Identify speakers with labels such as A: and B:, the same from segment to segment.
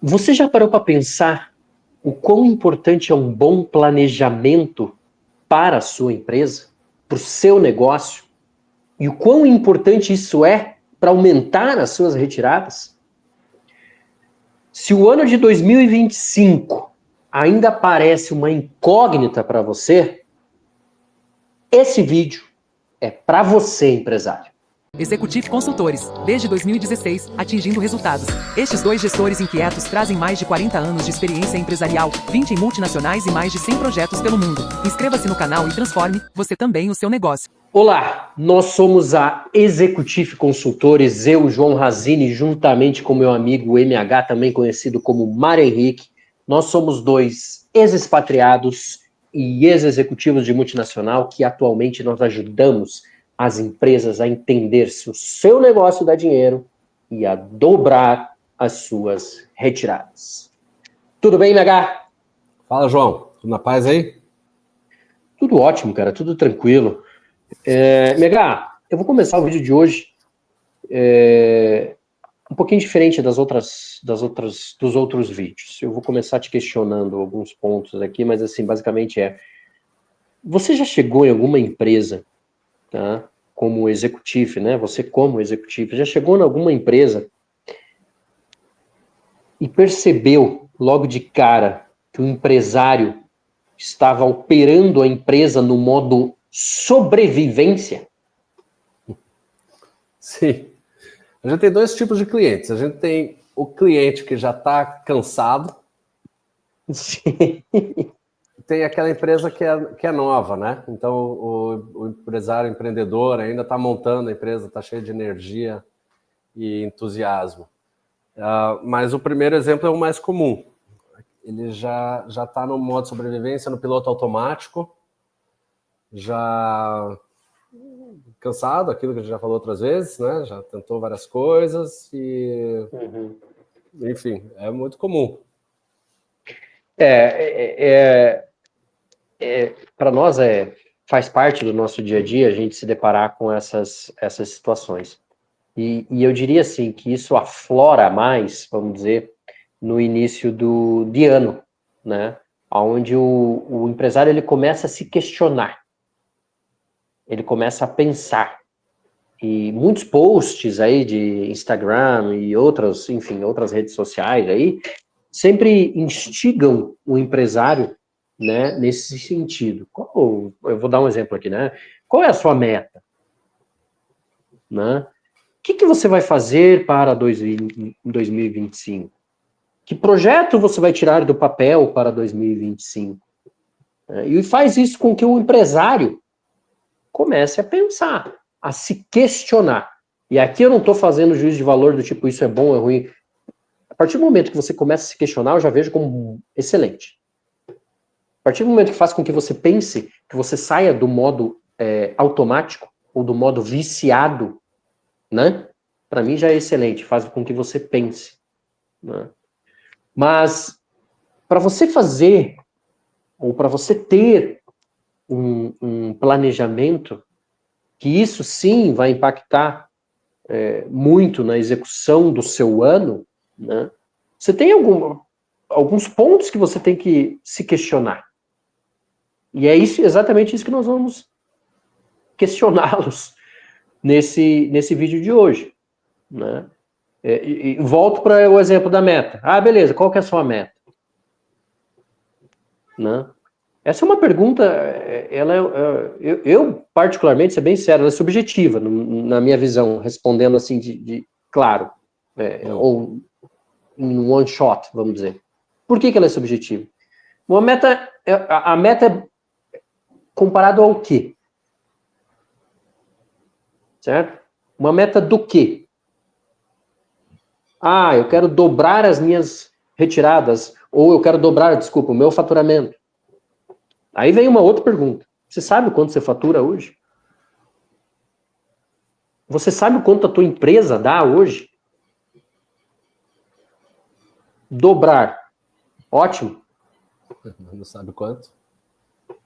A: Você já parou para pensar o quão importante é um bom planejamento para a sua empresa, para o seu negócio, e o quão importante isso é para aumentar as suas retiradas? Se o ano de 2025 ainda parece uma incógnita para você, esse vídeo é para você, empresário.
B: Executive Consultores, desde 2016, atingindo resultados. Estes dois gestores inquietos trazem mais de 40 anos de experiência empresarial, 20 em multinacionais e mais de 100 projetos pelo mundo. Inscreva-se no canal e transforme, você também, o seu negócio.
A: Olá, nós somos a Executive Consultores, eu, João Razini, juntamente com meu amigo MH, também conhecido como Mário Henrique. Nós somos dois ex-expatriados e ex-executivos de multinacional que atualmente nós ajudamos as empresas a entender se o seu negócio dá dinheiro e a dobrar as suas retiradas. Tudo bem, MH?
C: Fala, João. Tudo na paz aí?
A: Tudo ótimo, cara, tudo tranquilo. MH, eu vou começar o vídeo de hoje um pouquinho diferente dos outros vídeos. Eu vou começar te questionando alguns pontos aqui, mas assim, basicamente você já chegou em alguma empresa, tá? Como executivo, né? Você como executivo, já chegou em alguma empresa e percebeu logo de cara que o empresário estava operando a empresa no modo sobrevivência?
C: Sim. A gente tem dois tipos de clientes. A gente tem o cliente que já está cansado.
A: Sim.
C: Tem aquela empresa que é nova, né? Então, o empresário, empreendedor ainda está montando a empresa, está cheio de energia e entusiasmo. Mas o primeiro exemplo é o mais comum. Ele já está no modo sobrevivência, no piloto automático, já cansado, aquilo que a gente já falou outras vezes, né? Já tentou várias coisas e, enfim, é muito comum.
A: Para nós faz parte do nosso dia a dia a gente se deparar com essas situações. E eu diria assim que isso aflora mais, vamos dizer, no início de ano, né? Onde o empresário ele começa a se questionar, ele começa a pensar. E muitos posts aí de Instagram e outras, enfim, outras redes sociais aí, sempre instigam o empresário, né, nesse sentido. Eu vou dar um exemplo aqui, né? Qual é a sua meta? Né? O que você vai fazer para 2025? Que projeto você vai tirar do papel para 2025? E faz isso com que o empresário comece a pensar, a se questionar. E aqui eu não estou fazendo juízo de valor do tipo, isso é bom, é ruim. A partir do momento que você começa a se questionar, eu já vejo como excelente. A partir do momento que faz com que você pense, que você saia do modo automático ou do modo viciado, né? Para mim já é excelente, faz com que você pense. Né? Mas para você fazer, ou para você ter um planejamento, que isso sim vai impactar muito na execução do seu ano, né? Você tem alguns pontos que você tem que se questionar. E é exatamente isso que nós vamos questioná-los nesse vídeo de hoje. Né? E volto para o exemplo da meta. Ah, beleza, qual que é a sua meta? Né? Essa é uma pergunta, eu particularmente, ser bem sério, ela é subjetiva, na minha visão, respondendo assim claro, ou em one shot, vamos dizer. Por que ela é subjetiva? Uma meta, a meta é comparado ao quê? Certo? Uma meta do quê? Ah, eu quero dobrar as minhas retiradas, ou eu quero dobrar, desculpa, o meu faturamento. Aí vem uma outra pergunta. Você sabe quanto você fatura hoje? Você sabe quanto a tua empresa dá hoje? Dobrar. Ótimo.
C: Não sabe quanto?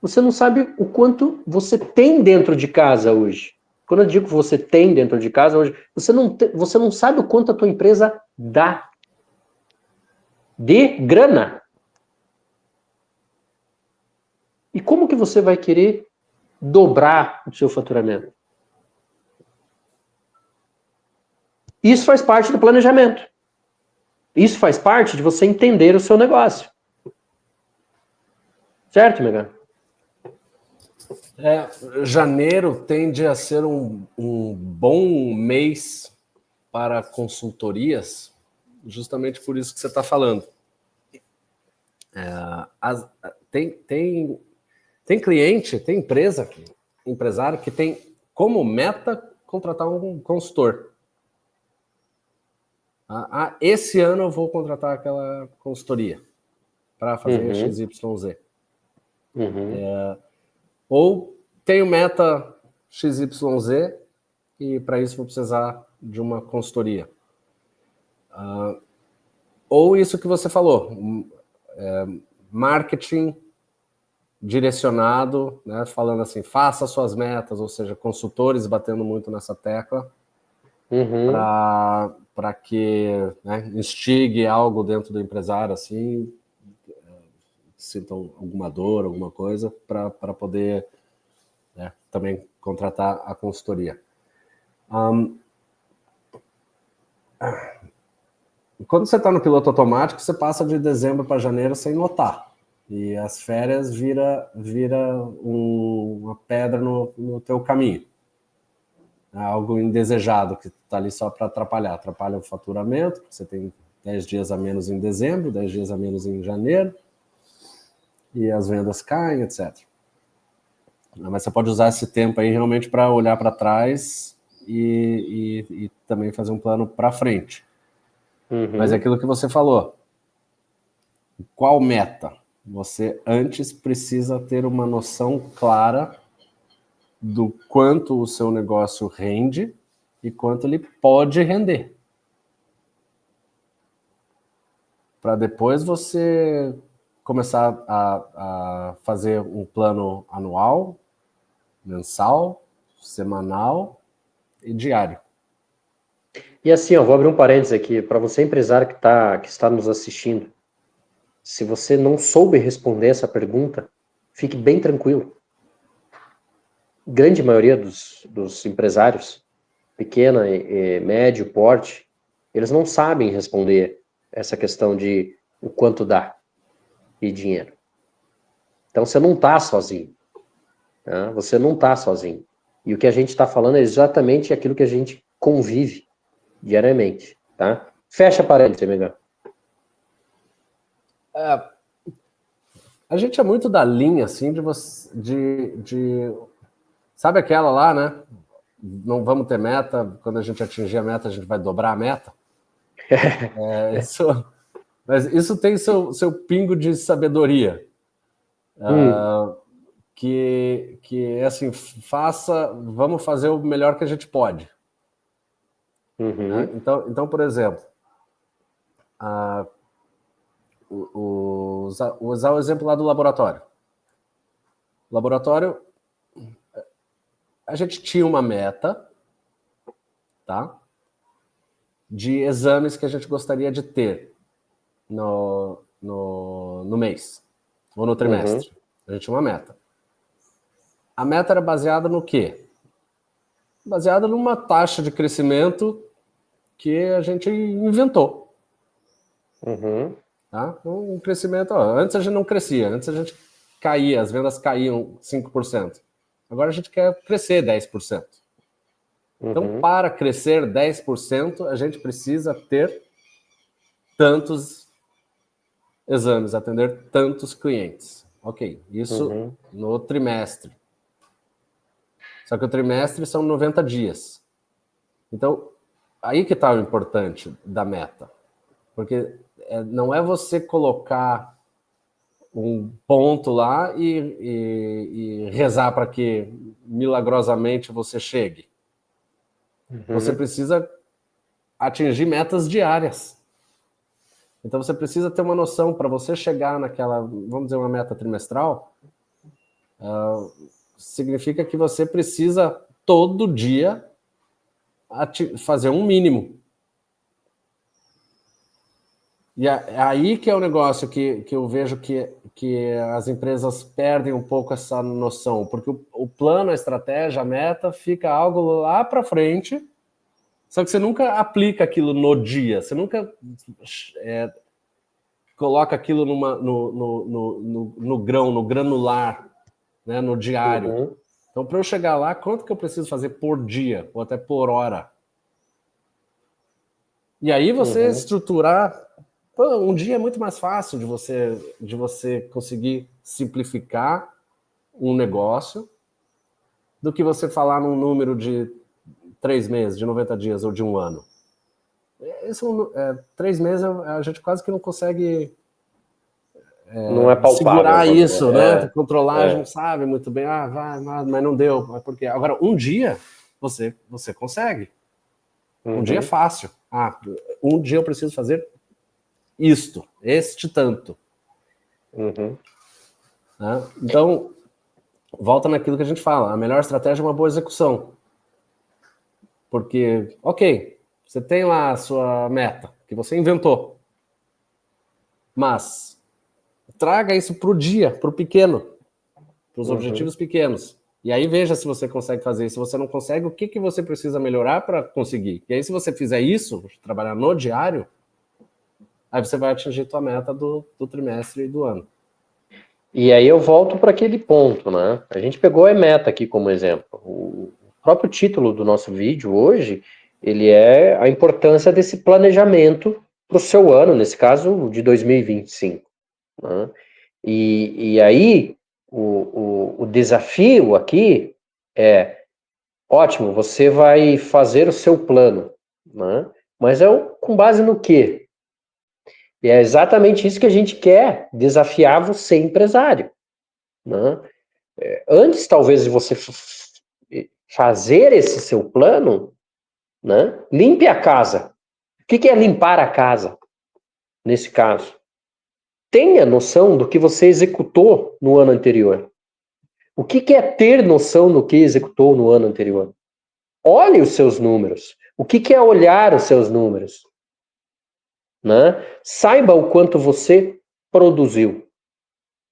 A: Você não sabe o quanto você tem dentro de casa hoje. Quando eu digo que você tem dentro de casa hoje, você não sabe o quanto a tua empresa dá. de grana. E como que você vai querer dobrar o seu faturamento? Isso faz parte do planejamento. Isso faz parte de você entender o seu negócio. Certo, Megan?
C: Janeiro tende a ser um bom mês para consultorias, justamente por isso que você está falando. Tem cliente, tem empresário que tem como meta contratar um consultor. Esse ano eu vou contratar aquela consultoria para fazer XYZ. Ou tenho meta XYZ e para isso vou precisar de uma consultoria. Ou isso que você falou, marketing direcionado, né, falando assim, faça suas metas, ou seja, consultores batendo muito nessa tecla, para que, né, instigue algo dentro do empresário, assim, sintam alguma dor, alguma coisa, para poder, né, também contratar a consultoria. Quando você está no piloto automático, você passa de dezembro para janeiro sem notar. E as férias vira uma pedra no teu caminho. É algo indesejado que está ali só para atrapalhar. Atrapalha o faturamento, porque você tem 10 dias a menos em dezembro, 10 dias a menos em janeiro, e as vendas caem, etc. Mas você pode usar esse tempo aí realmente para olhar para trás e também fazer um plano para frente. Mas é aquilo que você falou. Qual meta? Você antes precisa ter uma noção clara do quanto o seu negócio rende e quanto ele pode render. Para depois você começar a fazer um plano anual, mensal, semanal e diário.
A: E assim, vou abrir um parênteses aqui, para você empresário que está nos assistindo. Se você não soube responder essa pergunta, fique bem tranquilo. Grande maioria dos empresários, pequena e médio porte, eles não sabem responder essa questão de o quanto dá de dinheiro. Então você não está sozinho. Tá? Você não está sozinho. E o que a gente está falando é exatamente aquilo que a gente convive diariamente. Tá? Fecha parênteses, Miguel.
C: A gente é muito da linha, assim, sabe aquela lá, né? Não vamos ter meta, quando a gente atingir a meta, a gente vai dobrar a meta. Mas isso tem seu pingo de sabedoria. Que é assim, vamos fazer o melhor que a gente pode. Né? Então, por exemplo, usar o exemplo lá do laboratório. O laboratório, a gente tinha uma meta, tá? De exames que a gente gostaria de ter no mês ou no trimestre. A gente tinha uma meta. A meta era baseada no quê? Baseada numa taxa de crescimento que a gente inventou. Tá? Um crescimento... antes a gente não crescia, antes a gente caía, as vendas caíam 5%. Agora a gente quer crescer 10%. Então, para crescer 10%, a gente precisa ter tantos exames, atender tantos clientes. Ok, isso no trimestre. Só que o trimestre são 90 dias. Então, aí que está o importante da meta. Porque não é você colocar um ponto lá e rezar para que milagrosamente você chegue. Você precisa atingir metas diárias. Então você precisa ter uma noção para você chegar naquela, vamos dizer, uma meta trimestral, significa que você precisa todo dia fazer um mínimo. E aí que é o negócio que eu vejo que as empresas perdem um pouco essa noção, porque o plano, a estratégia, a meta fica algo lá para frente, só que você nunca aplica aquilo no dia, você nunca coloca aquilo no grão, no granular, né, no diário.
A: Uhum.
C: Então, para eu chegar lá, quanto que eu preciso fazer por dia, ou até por hora? E aí você estruturar... Pô, um dia é muito mais fácil de você conseguir simplificar um negócio do que você falar num número de 3 meses, de 90 dias ou de um ano. 3 meses a gente quase que não consegue
A: Não é palpável,
C: segurar
A: vamos
C: isso,
A: dizer.
C: né? Controlar, a gente sabe muito bem, mas não deu. Porque agora, um dia você consegue. Um dia é fácil. Um dia eu preciso fazer este tanto. Né? Então, volta naquilo que a gente fala, a melhor estratégia é uma boa execução. Porque, ok, você tem lá a sua meta, que você inventou, mas traga isso para o dia, para o pequeno, para os objetivos pequenos. E aí veja se você consegue fazer isso. Se você não consegue, o que você precisa melhorar para conseguir? E aí, se você fizer isso, trabalhar no diário, aí você vai atingir tua meta do trimestre e do ano.
A: E aí eu volto para aquele ponto, né? A gente pegou a meta aqui como exemplo. O próprio título do nosso vídeo hoje, ele é a importância desse planejamento para o seu ano, nesse caso de 2025. Né? E aí o desafio aqui é, ótimo, você vai fazer o seu plano, né? Mas com base no quê? E é exatamente isso que a gente quer desafiar você, empresário. Né? Antes, talvez, de você fazer esse seu plano, né? Limpe a casa. O que é limpar a casa, nesse caso? Tenha noção do que você executou no ano anterior. O que é ter noção do que executou no ano anterior? Olhe os seus números. O que é olhar os seus números? Né? Saiba o quanto você produziu,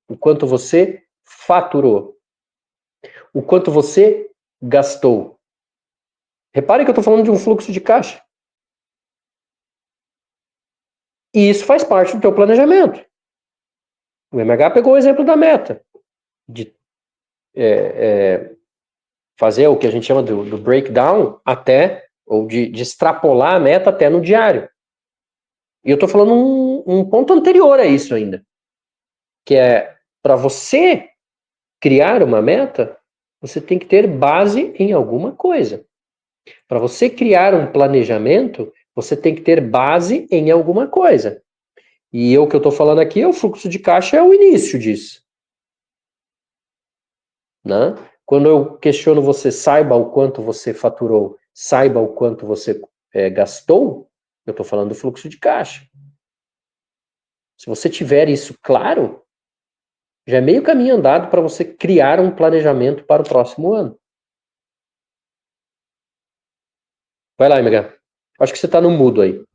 A: o quanto você faturou, o quanto você gastou. Repare que eu estou falando de um fluxo de caixa. E isso faz parte do teu planejamento. O MH pegou o exemplo da meta, de fazer o que a gente chama do breakdown até, ou de extrapolar a meta até no diário. E eu estou falando um ponto anterior a isso ainda, que é, para você criar uma meta, você tem que ter base em alguma coisa. Para você criar um planejamento, você tem que ter base em alguma coisa. E o que eu estou falando aqui é o fluxo de caixa, é o início disso. Né? Quando eu questiono você, saiba o quanto você faturou, saiba o quanto você gastou, eu estou falando do fluxo de caixa. Se você tiver isso claro, já é meio caminho andado para você criar um planejamento para o próximo ano. Vai lá, MH. Acho que você está no mudo aí.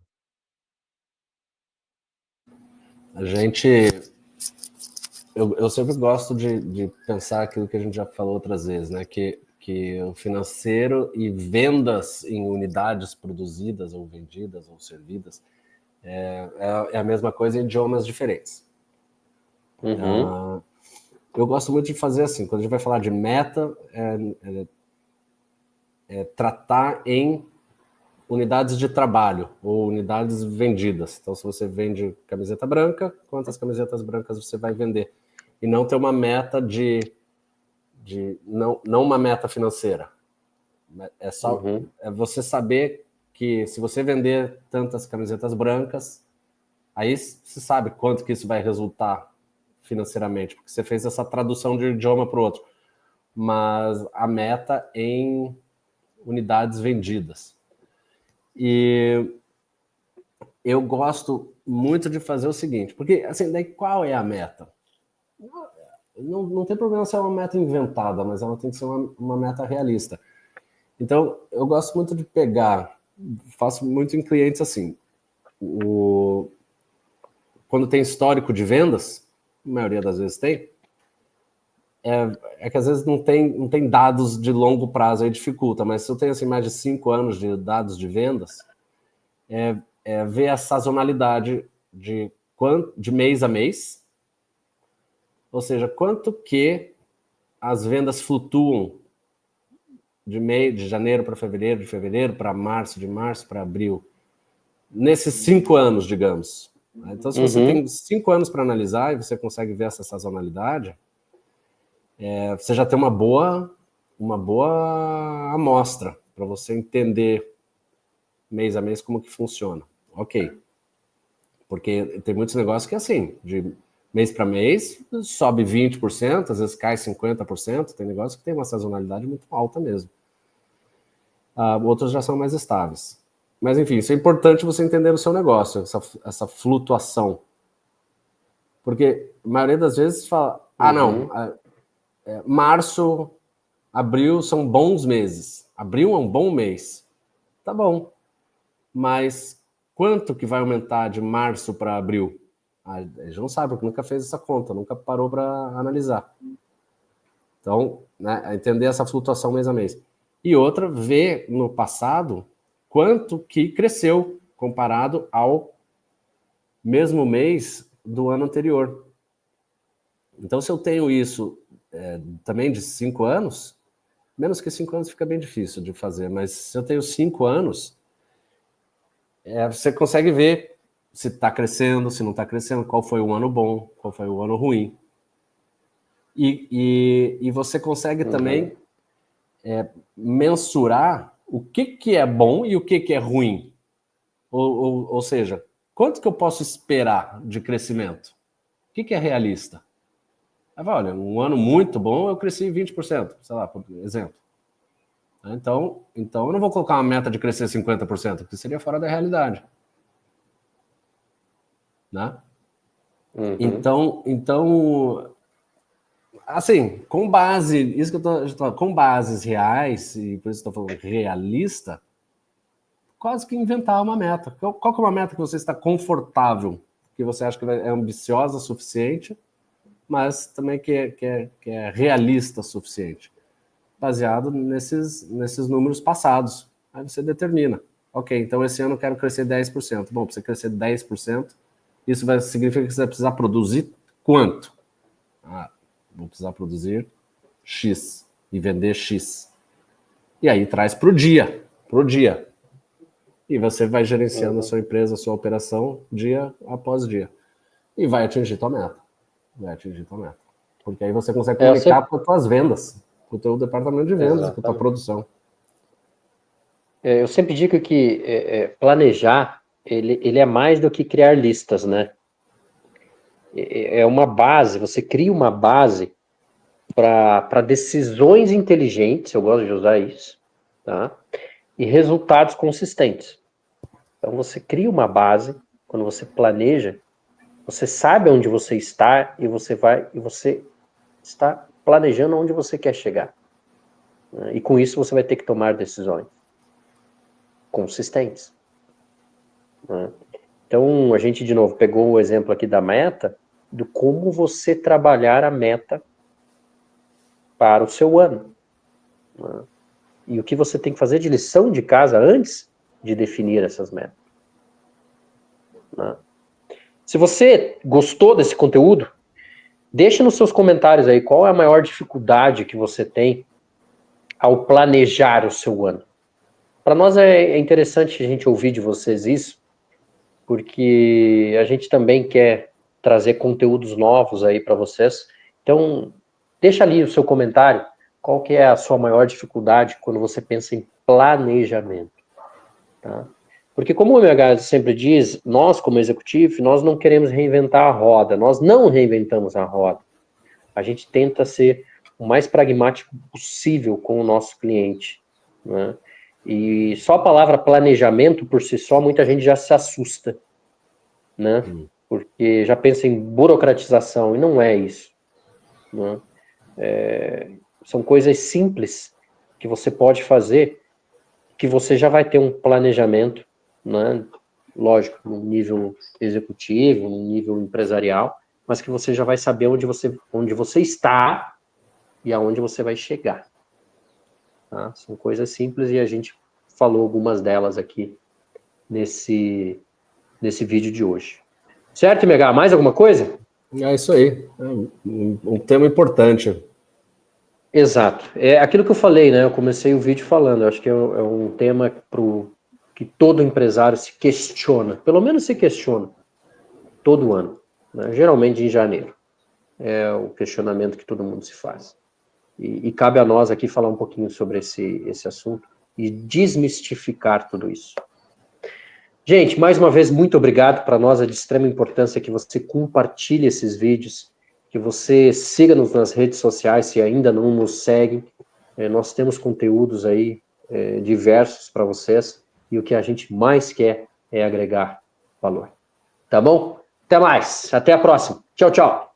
C: A gente... Eu sempre gosto de pensar aquilo que a gente já falou outras vezes, né? Que o financeiro e vendas em unidades produzidas ou vendidas ou servidas é a mesma coisa em idiomas diferentes. Eu gosto muito de fazer assim, quando a gente vai falar de meta, tratar em unidades de trabalho ou unidades vendidas. Então, se você vende camiseta branca, quantas camisetas brancas você vai vender? E não ter uma meta não uma meta financeira. É só é você saber que se você vender tantas camisetas brancas, aí você sabe quanto que isso vai resultar financeiramente, porque você fez essa tradução de um idioma para o outro. Mas a meta em unidades vendidas. E eu gosto muito de fazer o seguinte, porque, assim, daí qual é a meta? Não tem problema ser uma meta inventada, mas ela tem que ser uma meta realista. Então, eu gosto muito de pegar, faço muito em clientes assim, quando tem histórico de vendas, a maioria das vezes tem, é que às vezes não tem dados de longo prazo, aí dificulta, mas se eu tenho assim, mais de 5 anos de dados de vendas, ver a sazonalidade de mês a mês, ou seja, quanto que as vendas flutuam de janeiro para fevereiro, de fevereiro para março, de março para abril, nesses 5 anos, digamos. Então, se você tem 5 anos para analisar e você consegue ver essa sazonalidade, você já tem uma boa amostra para você entender mês a mês como que funciona. Ok. Porque tem muitos negócios que, assim, de mês para mês, sobe 20%, às vezes cai 50%, tem negócios que tem uma sazonalidade muito alta mesmo. Outros já são mais estáveis. Mas, enfim, isso é importante você entender o seu negócio, essa flutuação. Porque a maioria das vezes fala, março, abril são bons meses. Abril é um bom mês. Tá bom. Mas quanto que vai aumentar de março para abril? A gente não sabe, porque nunca fez essa conta, nunca parou para analisar. Então, né, entender essa flutuação mês a mês. E outra, ver no passado quanto que cresceu comparado ao mesmo mês do ano anterior. Então, se eu tenho isso também de 5 anos, menos que 5 anos fica bem difícil de fazer, mas se eu tenho 5 anos, você consegue ver se está crescendo, se não está crescendo, qual foi o ano bom, qual foi o ano ruim. E você consegue também mensurar o que é bom e o que é ruim. Ou seja, quanto que eu posso esperar de crescimento? O que é realista? Olha, um ano muito bom eu cresci 20%, sei lá, por exemplo. Então eu não vou colocar uma meta de crescer 50%, porque seria fora da realidade. Né? Então, assim, com base, isso que eu estou com bases reais, e por isso estou falando realista, quase que inventar uma meta. Qual que é uma meta que você está confortável, que você acha que é ambiciosa o suficiente, mas também que é realista o suficiente, baseado nesses números passados. Aí você determina, ok, então esse ano eu quero crescer 10%. Bom, para você crescer 10%, isso significa que você vai precisar produzir quanto? Vou precisar produzir X e vender X. E aí traz para o dia. E você vai gerenciando a sua empresa, a sua operação, dia após dia. E vai atingir tua meta. Porque aí você consegue comunicar com as tuas vendas, com o teu departamento de vendas, com a tua produção.
A: Eu sempre digo que planejar, ele é mais do que criar listas, né? É uma base, você cria uma base para decisões inteligentes, eu gosto de usar isso, tá? E resultados consistentes. Então você cria uma base, quando você planeja, você sabe onde você está e você está planejando onde você quer chegar. E com isso você vai ter que tomar decisões consistentes. Então, a gente, de novo, pegou o exemplo aqui da meta, do como você trabalhar a meta para o seu ano. E o que você tem que fazer de lição de casa antes de definir essas metas. Se você gostou desse conteúdo, deixe nos seus comentários aí qual é a maior dificuldade que você tem ao planejar o seu ano. Para nós é interessante a gente ouvir de vocês isso, porque a gente também quer trazer conteúdos novos aí para vocês. Então, deixa ali o seu comentário, qual que é a sua maior dificuldade quando você pensa em planejamento. Tá? Porque como o MH sempre diz, nós como executivo, nós não queremos reinventar a roda, nós não reinventamos a roda. A gente tenta ser o mais pragmático possível com o nosso cliente. Né? E só a palavra planejamento, por si só, muita gente já se assusta. Né? Porque já pensa em burocratização, e não é isso. Né? São coisas simples que você pode fazer, que você já vai ter um planejamento, né, lógico, no nível executivo, no nível empresarial, mas que você já vai saber onde você está e aonde você vai chegar. Tá? São coisas simples e a gente falou algumas delas aqui nesse vídeo de hoje. Certo, MH? Mais alguma coisa?
C: É isso aí. É um tema importante.
A: Exato. É aquilo que eu falei, né? Eu comecei o vídeo falando. Eu acho que é um tema que todo empresário se questiona. Pelo menos se questiona. Todo ano. Né? Geralmente em janeiro. É o questionamento que todo mundo se faz. E cabe a nós aqui falar um pouquinho sobre esse assunto e desmistificar tudo isso. Gente, mais uma vez, muito obrigado. Para nós é de extrema importância que você compartilhe esses vídeos, que você siga-nos nas redes sociais, se ainda não nos segue. Nós temos conteúdos aí diversos para vocês e o que a gente mais quer é agregar valor. Tá bom? Até mais. Até a próxima. Tchau, tchau.